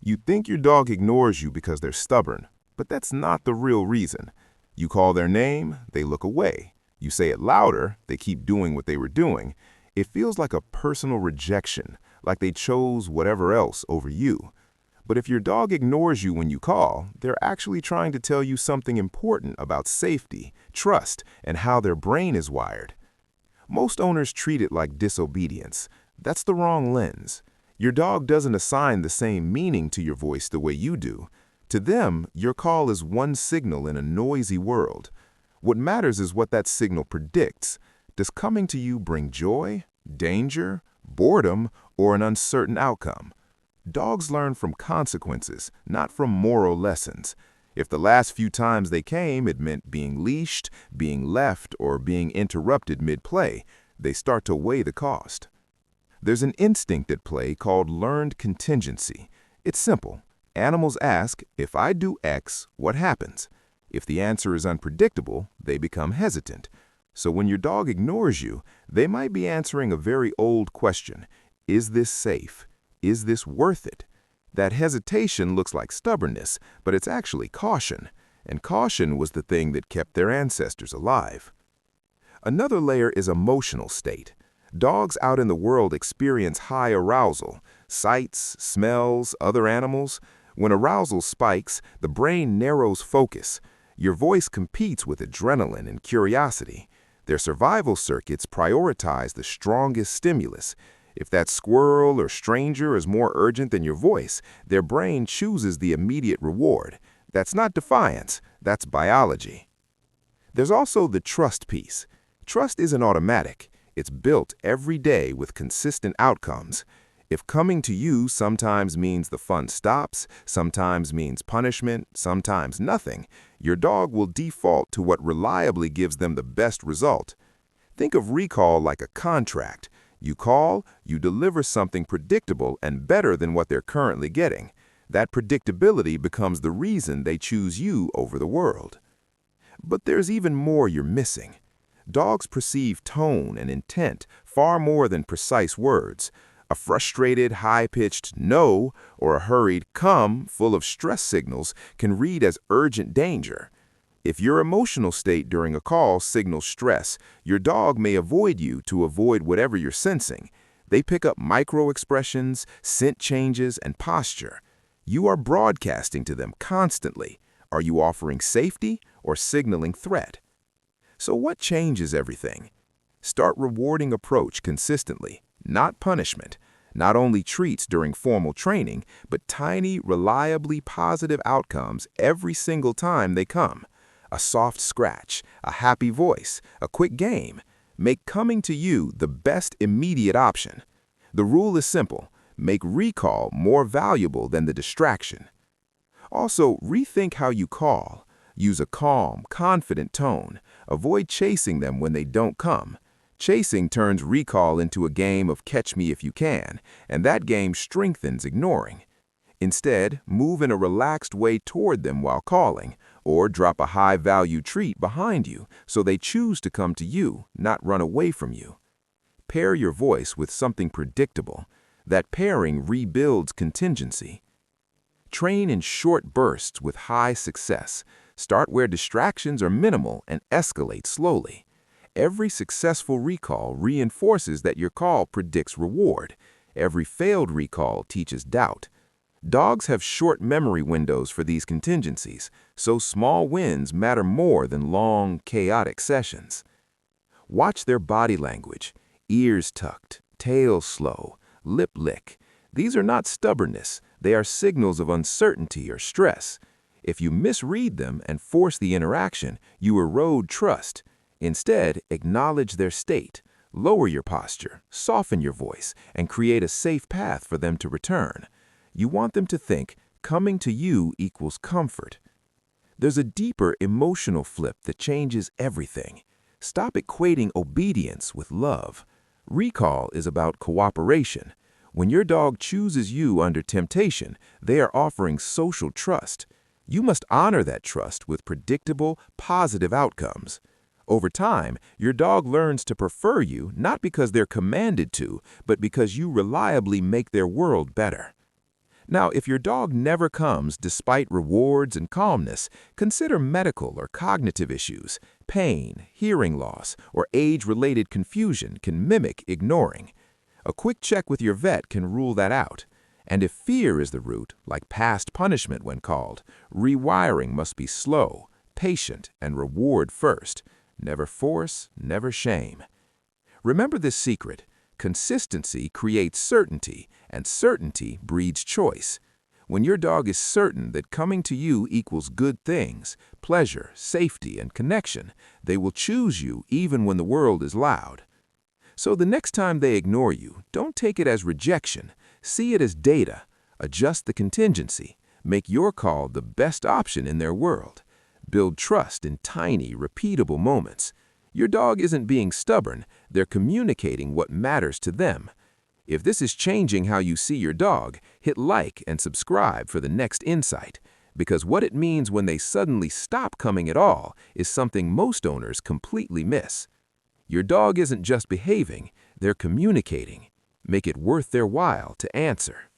You think your dog ignores you because they're stubborn, but that's not the real reason. You call their name, they look away. You say it louder, they keep doing what they were doing. It feels like a personal rejection, like they chose whatever else over you. But if your dog ignores you when you call, they're actually trying to tell you something important about safety, trust, and how their brain is wired. Most owners treat it like disobedience. That's the wrong lens. Your dog doesn't assign the same meaning to your voice the way you do. To them, your call is one signal in a noisy world. What matters is what that signal predicts. Does coming to you bring joy, danger, boredom, or an uncertain outcome? Dogs learn from consequences, not from moral lessons. If the last few times they came it meant being leashed, being left, or being interrupted mid-play, they start to weigh the cost. There's an instinct at play called learned contingency. It's simple. Animals ask, if I do X, what happens? If the answer is unpredictable, they become hesitant. So when your dog ignores you, they might be answering a very old question. Is this safe? Is this worth it? That hesitation looks like stubbornness, but it's actually caution. And caution was the thing that kept their ancestors alive. Another layer is emotional state. Dogs out in the world experience high arousal, sights, smells, other animals. When arousal spikes, the brain narrows focus. Your voice competes with adrenaline and curiosity. Their survival circuits prioritize the strongest stimulus. If that squirrel or stranger is more urgent than your voice, their brain chooses the immediate reward. That's not defiance, that's biology. There's also the trust piece. Trust isn't automatic. It's built every day with consistent outcomes. If coming to you sometimes means the fun stops, sometimes means punishment, sometimes nothing, your dog will default to what reliably gives them the best result. Think of recall like a contract. You call, you deliver something predictable and better than what they're currently getting. That predictability becomes the reason they choose you over the world. But there's even more you're missing. Dogs perceive tone and intent far more than precise words. A frustrated, high-pitched no or a hurried come full of stress signals can read as urgent danger. If your emotional state during a call signals stress, your dog may avoid you to avoid whatever you're sensing. They pick up micro-expressions, scent changes, and posture. You are broadcasting to them constantly. Are you offering safety or signaling threat? So what changes everything? Start rewarding approach consistently, not punishment. Not only treats during formal training, but tiny, reliably positive outcomes every single time they come. A soft scratch, a happy voice, a quick game. Make coming to you the best immediate option. The rule is simple. Make recall more valuable than the distraction. Also, rethink how you call. Use a calm, confident tone. Avoid chasing them when they don't come. Chasing turns recall into a game of catch me if you can, and that game strengthens ignoring. Instead, move in a relaxed way toward them while calling, or drop a high-value treat behind you so they choose to come to you, not run away from you. Pair your voice with something predictable. That pairing rebuilds contingency. Train in short bursts with high success. Start where distractions are minimal and escalate slowly. Every successful recall reinforces that your call predicts reward. Every failed recall teaches doubt. Dogs have short memory windows for these contingencies, so small wins matter more than long, chaotic sessions. Watch their body language. Ears tucked, tail slow, lip lick. These are not stubbornness. They are signals of uncertainty or stress. If you misread them and force the interaction, you erode trust. Instead, acknowledge their state, lower your posture, soften your voice, and create a safe path for them to return. You want them to think, coming to you equals comfort. There's a deeper emotional flip that changes everything. Stop equating obedience with love. Recall is about cooperation. When your dog chooses you under temptation, they are offering social trust. You must honor that trust with predictable, positive outcomes. Over time, your dog learns to prefer you not because they're commanded to, but because you reliably make their world better. Now, if your dog never comes despite rewards and calmness, consider medical or cognitive issues. Pain, hearing loss, or age-related confusion can mimic ignoring. A quick check with your vet can rule that out. And if fear is the root, like past punishment when called, rewiring must be slow, patient, and reward first. Never force, never shame. Remember this secret. Consistency creates certainty, and certainty breeds choice. When your dog is certain that coming to you equals good things, pleasure, safety, and connection, they will choose you even when the world is loud. So the next time they ignore you, don't take it as rejection. See it as data. Adjust the contingency. Make your call the best option in their world. Build trust in tiny, repeatable moments. Your dog isn't being stubborn, they're communicating what matters to them. If this is changing how you see your dog, hit like and subscribe for the next insight, because what it means when they suddenly stop coming at all is something most owners completely miss. Your dog isn't just behaving, they're communicating. Make it worth their while to answer.